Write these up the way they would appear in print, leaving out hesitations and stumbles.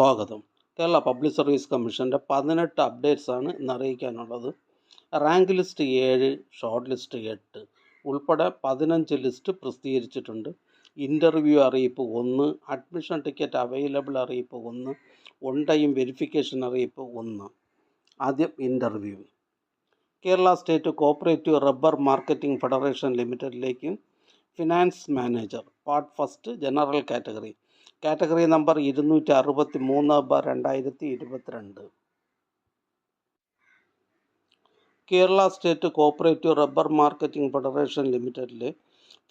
സ്വാഗതം. Kerala public service കമ്മീഷൻ്റെ 18 അപ്ഡേറ്റ്സാണ് ഇന്ന് അറിയിക്കാനുള്ളത്. റാങ്ക് ലിസ്റ്റ് 7, ഷോർട്ട് ലിസ്റ്റ് 8 ഉൾപ്പെടെ 15 ലിസ്റ്റ് പ്രസിദ്ധീകരിച്ചിട്ടുണ്ട്. ഇൻ്റർവ്യൂ അറിയിപ്പ് 1, അഡ്മിഷൻ ടിക്കറ്റ് അവൈലബിൾ അറിയിപ്പ് 1, ഓൺ ടൈം വെരിഫിക്കേഷൻ അറിയിപ്പ് 1. ആദ്യം interview. Kerala state cooperative rubber marketing federation ലിമിറ്റഡിലേക്ക് finance manager part first general category number 263/2022. Kerala state cooperative rubber marketing federation ലിമിറ്റഡിലെ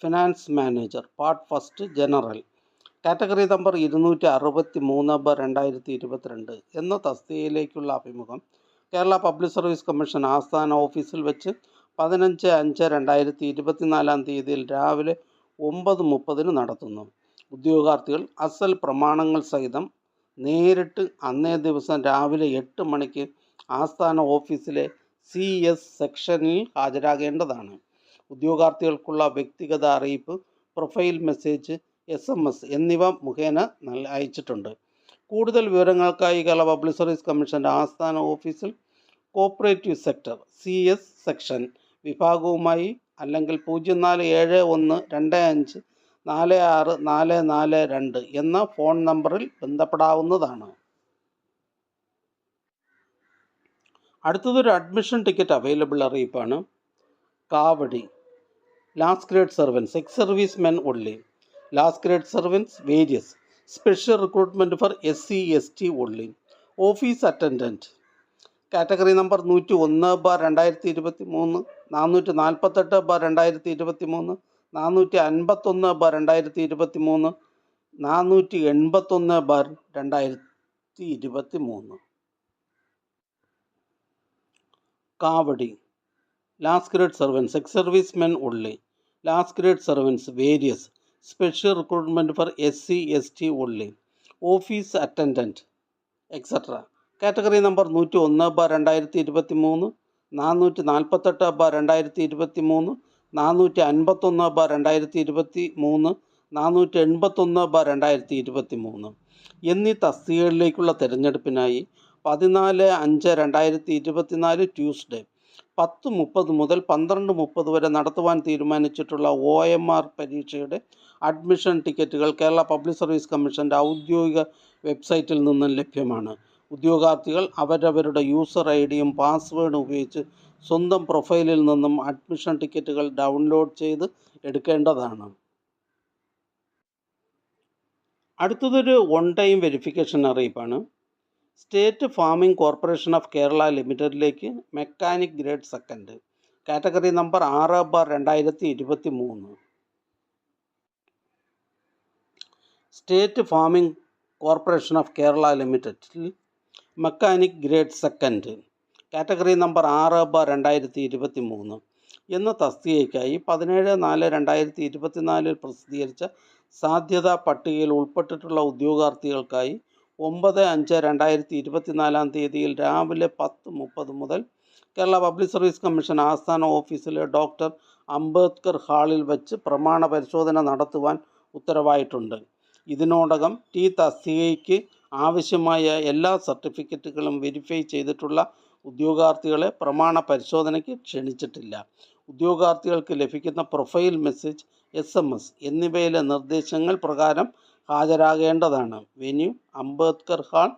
finance manager part first general category number 263/2022 എന്ന തസ്തികയിലേക്കുള്ള അഭിമുഖം Kerala public service commission ആസ്ഥാന ഓഫീസിൽ വെച്ച് 15/5/2024 രാവിലെ 9:30 നടത്തുന്നു. ഉദ്യോഗാർത്ഥികൾ അസൽ പ്രമാണങ്ങൾ സഹിതം നേരിട്ട് അന്നേ ദിവസം രാവിലെ 8 മണിക്ക് ആസ്ഥാന ഓഫീസിലെ CS സെക്ഷനിൽ ഹാജരാകേണ്ടതാണ്. ഉദ്യോഗാർത്ഥികൾക്കുള്ള വ്യക്തിഗത അറിയിപ്പ്, പ്രൊഫൈൽ മെസ്സേജ്, SMS എന്നിവ മുഖേന അയച്ചിട്ടുണ്ട്. കൂടുതൽ വിവരങ്ങൾക്കായി കേരള പബ്ലിക് സർവീസ് കമ്മീഷൻ്റെ ആസ്ഥാന ഓഫീസിൽ കോഓപ്പറേറ്റീവ് സെക്ടർ CS സെക്ഷൻ വിഭാഗവുമായി അല്ലെങ്കിൽ 047125464442 എന്ന ഫോൺ നമ്പറിൽ ബന്ധപ്പെടാവുന്നതാണ്. അടുത്തതൊരു അഡ്മിഷൻ ടിക്കറ്റ് അവൈലബിൾ അറിയിപ്പാണ്. കാവടി last grade servants, ex service men only. Last grade servants various, special recruitment for SC/ST only. Office attendant category number 101/2023, 448/2023, 451/2023, 481/2023. കാവടി last grade servants, ex service men only. Last grade servants various, special recruitment for SC/ST only. Office attendant etcetera category number 101/2023, 448/2023, 451/2023, 481/2023 എന്നീ തസ്തികകളിലേക്കുള്ള തിരഞ്ഞെടുപ്പിനായി 14/5/2024 Tuesday 10:30 മുതൽ 12:30 വരെ നടത്തുവാൻ തീരുമാനിച്ചിട്ടുള്ള OMR പരീക്ഷയുടെ admission ടിക്കറ്റുകൾ Kerala public service കമ്മീഷൻ്റെ ഔദ്യോഗിക വെബ്സൈറ്റിൽ നിന്നും ലഭ്യമാണ്. ഉദ്യോഗാർത്ഥികൾ അവരവരുടെ യൂസർ ID-യും പാസ്വേഡും ഉപയോഗിച്ച് സ്വന്തം പ്രൊഫൈലിൽ നിന്നും അഡ്മിഷൻ ടിക്കറ്റുകൾ ഡൗൺലോഡ് ചെയ്ത് എടുക്കേണ്ടതാണ്. അടുത്തതൊരു ഓൺ ടൈം വെരിഫിക്കേഷൻ അറിയിപ്പാണ്. State farming corporation of Kerala ലിമിറ്റഡിലേക്ക് mechanic grade second category number 6/2023. State farming corporation of Kerala ലിമിറ്റഡിൽ mechanic grade second category number 6/2023 എന്ന തസ്തികയ്ക്കായി 17/4/2024 പ്രസിദ്ധീകരിച്ച സാധ്യതാ പട്ടികയിൽ ഉൾപ്പെട്ടിട്ടുള്ള ഉദ്യോഗാർത്ഥികൾക്കായി 9/5/2024 രാവിലെ 10:30 മുതൽ കേരള പബ്ലിക് സർവീസ് കമ്മീഷൻ ആസ്ഥാന ഓഫീസിലെ ഡോക്ടർ അംബേദ്കർ ഹാളിൽ വെച്ച് പ്രമാണ പരിശോധന നടത്തുവാൻ ഉത്തരവായിട്ടുണ്ട്. ഇതിനോടകം ഈ തസ്തികയ്ക്ക് ആവശ്യമായ എല്ലാ സർട്ടിഫിക്കറ്റുകളും വെരിഫൈ ചെയ്തിട്ടുള്ള ഉദ്യോഗാർത്ഥികളെ പ്രമാണ പരിശോധനയ്ക്ക് ക്ഷണിച്ചിട്ടില്ല. ഉദ്യോഗാർത്ഥികൾക്ക് ലഭിക്കുന്ന പ്രൊഫൈൽ മെസ്സേജ്, SMS എന്നിവയിലെ നിർദ്ദേശങ്ങൾ പ്രകാരം ഹാജരാകേണ്ടതാണ്. Venue Ambedkar hall,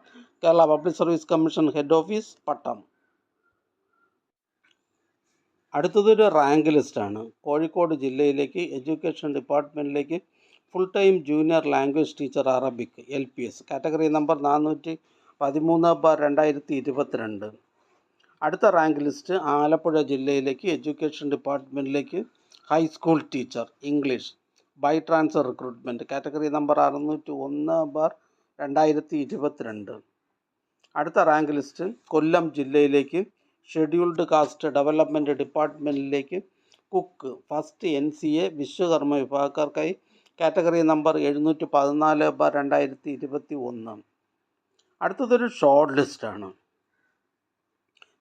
Kerala public service commission head office, Pattom. അടുത്തതൊരു റാങ്ക് ലിസ്റ്റാണ്. കോഴിക്കോട് ജില്ലയിലേക്ക് എഡ്യൂക്കേഷൻ ഡിപ്പാർട്ട്മെൻറ്റിലേക്ക് full time junior language teacher Arabic LPS category number 413/2022. അടുത്ത റാങ്ക് ലിസ്റ്റ് ആലപ്പുഴ ജില്ലയിലേക്ക് എഡ്യൂക്കേഷൻ ഡിപ്പാർട്ട്മെൻറ്റിലേക്ക് high school teacher English by transfer recruitment category number 601/2022. അടുത്ത റാങ്ക് ലിസ്റ്റ് കൊല്ലം ജില്ലയിലേക്ക് scheduled caste development ഡിപ്പാർട്ട്മെൻറ്റിലേക്ക് കുക്ക് ഫസ്റ്റ് NCA വിശ്വകർമ്മ വിഭാഗക്കാർക്കായി കാറ്റഗറി നമ്പർ 714/2021. അടുത്തതൊരു short ലിസ്റ്റാണ്.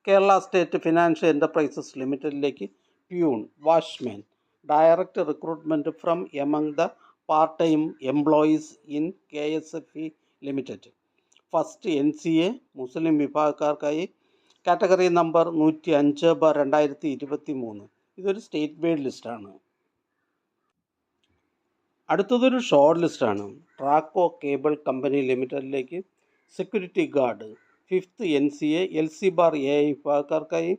Kerala state financial enterprises ലിമിറ്റഡിലേക്ക് peon, watchman, direct recruitment from among the part time employees in KSFE limited. First NCA Muslim വിഭാഗക്കാർക്കായി category number 105/2023. ഇതൊരു state wide ലിസ്റ്റാണ്. അടുത്തതൊരു short ലിസ്റ്റാണ്. ട്രാക്കോ കേബിൾ കമ്പനി ലിമിറ്റഡിലേക്ക് security guard 5th NCA LC/A വിഭാഗക്കാർക്കായി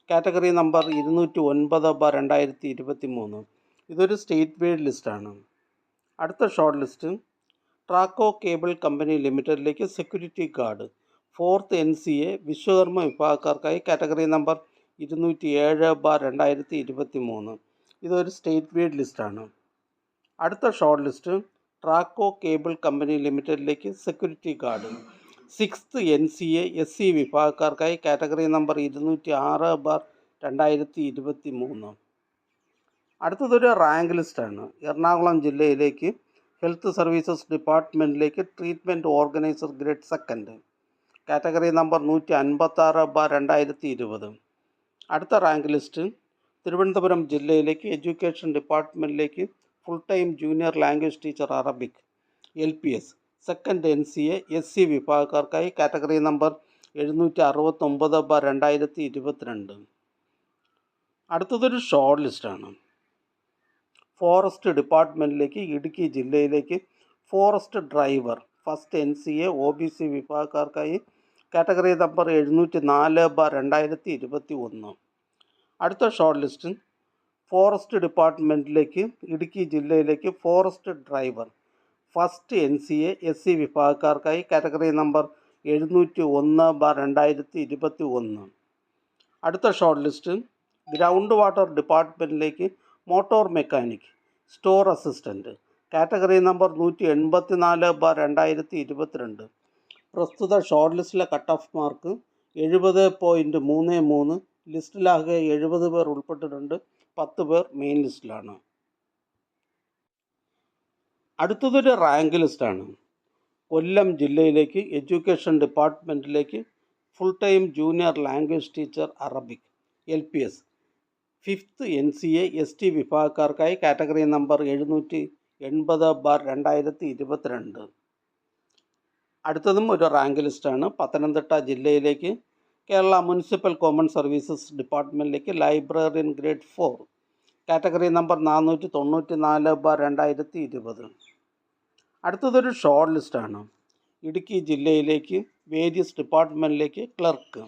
category number 209/2023. ഇതൊരു state wide ലിസ്റ്റാണ്. അടുത്ത short list Traco cable company ലിമിറ്റഡിലേക്ക് security guard 4th NCA Vishwakarma വിഭാഗക്കാർക്കായി കാറ്റഗറി നമ്പർ 207/2023. ഇതൊരു സ്റ്റേറ്റ് വൈഡ് ലിസ്റ്റാണ്. അടുത്ത short list Traco cable company ലിമിറ്റഡിലേക്ക് security guard 6th NCA SC വിഭാഗക്കാർക്കായി കാറ്റഗറി നമ്പർ 206/2023. അടുത്തതൊരു റാങ്ക് ലിസ്റ്റാണ്. എറണാകുളം ജില്ലയിലേക്ക് ഹെൽത്ത് സർവീസസ് ഡിപ്പാർട്ട്മെൻറ്റിലേക്ക് treatment organiser grade 2 category number 156/2020. അടുത്ത റാങ്ക് ലിസ്റ്റ് തിരുവനന്തപുരം ജില്ലയിലേക്ക് എഡ്യൂക്കേഷൻ ഡിപ്പാർട്ട്മെൻറ്റിലേക്ക് full time junior language teacher Arabic LPS 2nd NCA SC വിഭാഗക്കാർക്കായി കാറ്റഗറി നമ്പർ 769/2022. അടുത്തതൊരു ഷോർട്ട് ലിസ്റ്റാണ്. ഫോറസ്റ്റ് ഡിപ്പാർട്ട്മെൻറ്റിലേക്ക് ഇടുക്കി ജില്ലയിലേക്ക് forest driver first NCA OBC വിഭാഗക്കാർക്കായി കാറ്റഗറി നമ്പർ 704/2021. അടുത്ത ഷോർട്ട് ലിസ്റ്റ് ഫോറസ്റ്റ് ഡിപ്പാർട്ട്മെൻറ്റിലേക്ക് ഇടുക്കി ജില്ലയിലേക്ക് forest driver first NCA SC വിഭാഗക്കാർക്കായി കാറ്റഗറി നമ്പർ 701/2021. അടുത്ത ഷോർട്ട് ലിസ്റ്റ് ഗ്രൗണ്ട് വാട്ടർ ഡിപ്പാർട്ട്മെൻറ്റിലേക്ക് motor mechanic store assistant category number 184/2022. പ്രസ്തുത ഷോർട്ട് ലിസ്റ്റിലെ കട്ട് ഓഫ് മാർക്ക് 70.33. ലിസ്റ്റിലാകെ 70 പേർ ഉൾപ്പെട്ടിട്ടുണ്ട്. 10 പേർ മെയിൻ ലിസ്റ്റിലാണ്. അടുത്തതൊരു റാങ്ക് ലിസ്റ്റാണ്. കൊല്ലം ജില്ലയിലേക്ക് എഡ്യൂക്കേഷൻ ഡിപ്പാർട്ട്മെൻറ്റിലേക്ക് full time junior language teacher Arabic LPS 5th NCA ST വിഭാഗക്കാർക്കായി കാറ്റഗറി നമ്പർ 780/2022. അടുത്തതും ഒരു റാങ്ക് ലിസ്റ്റാണ്. പത്തനംതിട്ട ജില്ലയിലേക്ക് കേരള മുനിസിപ്പൽ കോമൺ സർവീസസ് ഡിപ്പാർട്ട്മെൻറ്റിലേക്ക് ലൈബ്രറിയൻ ഗ്രേഡ് 4 കാറ്റഗറി നമ്പർ 494/2020. അടുത്തതൊരു ഷോർട്ട് ലിസ്റ്റാണ്. ഇടുക്കി ജില്ലയിലേക്ക് വേരിയസ് ഡിപ്പാർട്ട്മെൻറ്റിലേക്ക് clerk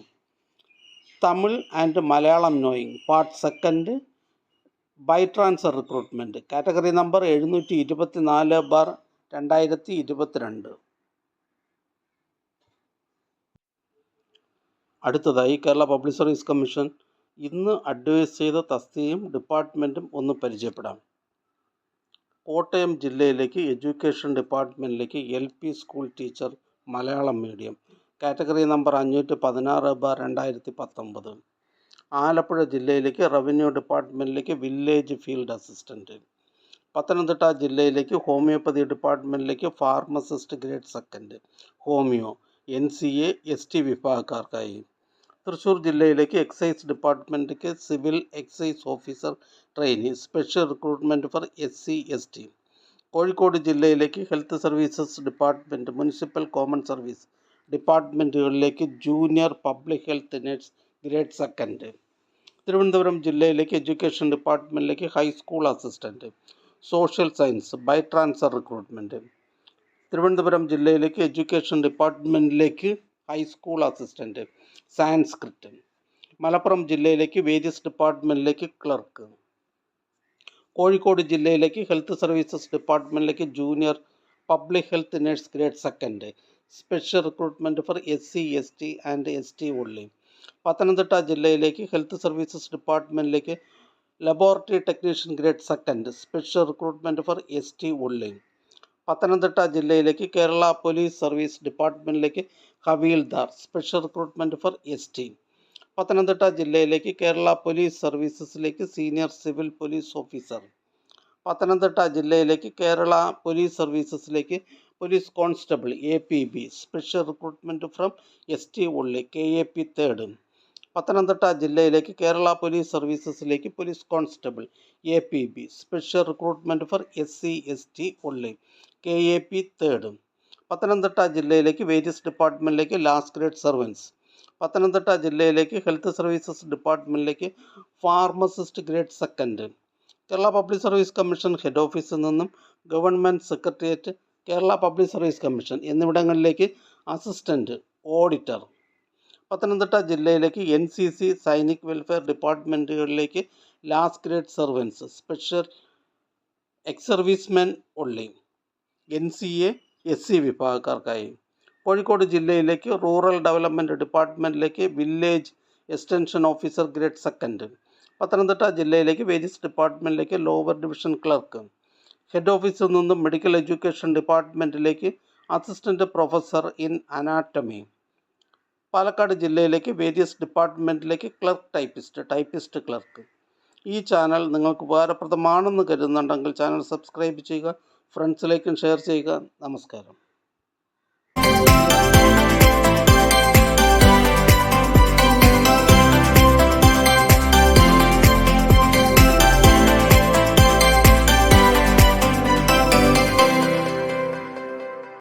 Tamil and Malayalam knowing part 2 by transfer recruitment category number 724/2022. അടുത്തതായി കേരള പബ്ലിക് സർവീസ് കമ്മീഷൻ ഇന്ന് അഡ്വൈസ് ചെയ്ത തസ്തികയും ഡിപ്പാർട്ട്മെൻറ്റും ഒന്ന് പരിചയപ്പെടാം. കോട്ടയം ജില്ലയിലേക്ക് എഡ്യൂക്കേഷൻ ഡിപ്പാർട്ട്മെൻറ്റിലേക്ക് LP school teacher Malayalam medium category number 516/2019. Alappuzha ജില്ലയിലേക്ക് റവന്യൂ ഡിപ്പാർട്ട്മെൻറ്റിലേക്ക് വില്ലേജ് ഫീൽഡ് അസിസ്റ്റൻറ്റ്. പത്തനംതിട്ട ജില്ലയിലേക്ക് ഹോമിയോപ്പതി ഡിപ്പാർട്ട്മെൻറ്റിലേക്ക് pharmacist grade 2 homeo NCA ST വിഭാഗക്കാർക്കായി. തൃശ്ശൂർ ജില്ലയിലേക്ക് എക്സൈസ് ഡിപ്പാർട്ട്മെൻറ്റിലേക്ക് civil excise officer trainee special recruitment for SC ST. Kozhikode ജില്ലയിലേക്ക് health services department municipal common service ഡിപ്പാർട്ട്മെൻറ്റുകളിലേക്ക് junior public health nurse grade 2. Thiruvananthapuram ജില്ലയിലേക്ക് education ഡിപ്പാർട്ട്മെൻറ്റിലേക്ക് high school assistant social science by transfer recruitment. Thiruvananthapuram ജില്ലയിലേക്ക് education ഡിപ്പാർട്ട്മെൻറ്റിലേക്ക് high school assistant Sanskrit. Malappuram ജില്ലയിലേക്ക് various ഡിപ്പാർട്ട്മെൻറ്റിലേക്ക് clerk. Kozhikode ജില്ലയിലേക്ക് health services ഡിപ്പാർട്ട്മെൻറ്റിലേക്ക് junior public health nurse grade 2 special recruitment for SC ST and ST only. Pathanamthitta ജില്ലയിലേക്ക് health services ഡിപ്പാർട്ട്മെൻറ്റിലേക്ക് laboratory technician grade 2 special recruitment for ST only. Pathanamthitta ജില്ലയിലേക്ക് Kerala police service ഡിപ്പാർട്ട്മെൻറ്റിലേക്ക് havildar special recruitment for ST. Pathanamthitta ജില്ലയിലേക്ക് Kerala police സർവീസസിലേക്ക് senior civil police officer. Pathanamthitta ജില്ലയിലേക്ക് Kerala police സർവീസസിലേക്ക് police constable APB special recruitment from ST only KAP 3rd. Pathanamthitta ജില്ലയിലേക്ക് Kerala police സർവീസസിലേക്ക് police constable APB special recruitment for SC ST only KAP 3rd. Pathanamthitta ജില്ലയിലേക്ക് various ഡിപ്പാർട്ട്മെൻറ്റിലേക്ക് last grade servants. Pathanamthitta ജില്ലയിലേക്ക് health services ഡിപ്പാർട്ട്മെൻറ്റിലേക്ക് pharmacist grade second. Kerala public service commission head ഓഫീസിൽ നിന്നും government secretariat, Kerala public service commission എന്നിവിടങ്ങളിലേക്ക് assistant auditor. Pathanamthitta ജില്ലയിലേക്ക് NCC Sainik welfare ഡിപ്പാർട്ട്മെൻറ്റുകളിലേക്ക് last grade servants, special ex servicemen only, NCA SC വിഭാഗക്കാർക്കായി. Kozhikode ജില്ലയിലേക്ക് rural development ഡിപ്പാർട്ട്മെൻറ്റിലേക്ക് village extension officer grade second. Pathanamthitta ജില്ലയിലേക്ക് various ഡിപ്പാർട്ട്മെൻറ്റിലേക്ക് lower division clerk. Head ഓഫീസിൽ നിന്നും മെഡിക്കൽ എഡ്യൂക്കേഷൻ ഡിപ്പാർട്ട്മെൻറ്റിലേക്ക് assistant professor in anatomy. Palakkad ജില്ലയിലേക്ക് വേരിയസ് ഡിപ്പാർട്ട്മെൻറ്റിലേക്ക് ക്ലർക്ക് ടൈപ്പിസ്റ്റ് ക്ലർക്ക്. ഈ ചാനൽ നിങ്ങൾക്ക് ഉപകാരപ്രദമാണെന്ന് കരുതുന്നുണ്ടെങ്കിൽ ചാനൽ സബ്സ്ക്രൈബ് ചെയ്യുക, ഫ്രണ്ട്സിലേക്കും ഷെയർ ചെയ്യുക. നമസ്കാരം.